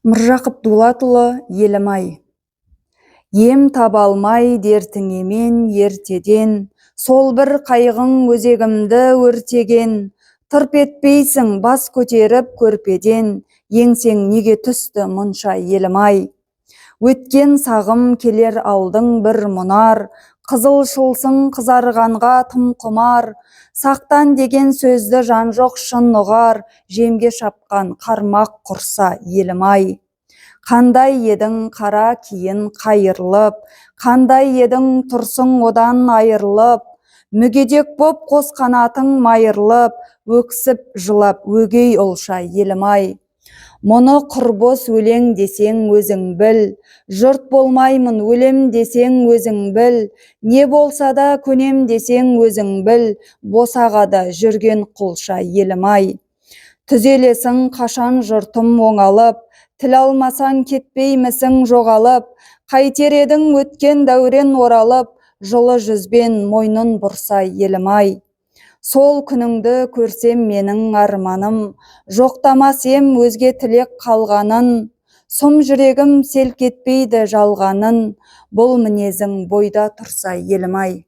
Міржақып Дулатұлы, елім-ай. Ем таба алмай дертіңе мен ертеден, сол бір қайғың өзегімді өртеген. Тырп етпейсің бас көтеріп көрпеден, еңсең неге түсті мұнша елім-ай. Өткен сағым келер алдың бір мұнар, қызылшылсың қызарғанға тым құмар. Сақтан деген сөзді жан жоқ шын ұғар, жемге шапқан қармақ құрса елім-ай. Қандай едің қара кейін қайырлып, қандай едің тұрсың одан айырылып. Мүгедек боп қос қанатың майырылып, өксіп жылап өгей ұлша елім-ай. Мұны құрбос өлең десең өзің біл, жұрт болмаймын өлем десең өзің біл, не болса да көнем десең өзің біл, босағада жүрген құлша елім-ай. Түзелесің қашан жұртым оңалып, тіл алмасаң кетпеймісің жоғалып, қайтер едің өткен дәурен оралып, жылы жүзбен мойнын бұрса елім-ай. Сол күніңді көрсем менің арманым, жоқтамас ем өзге тілек қалғанын. Сұм жүрегім селк етпейді жалғанын, бұл мінезің бойда тұрса елім-ай.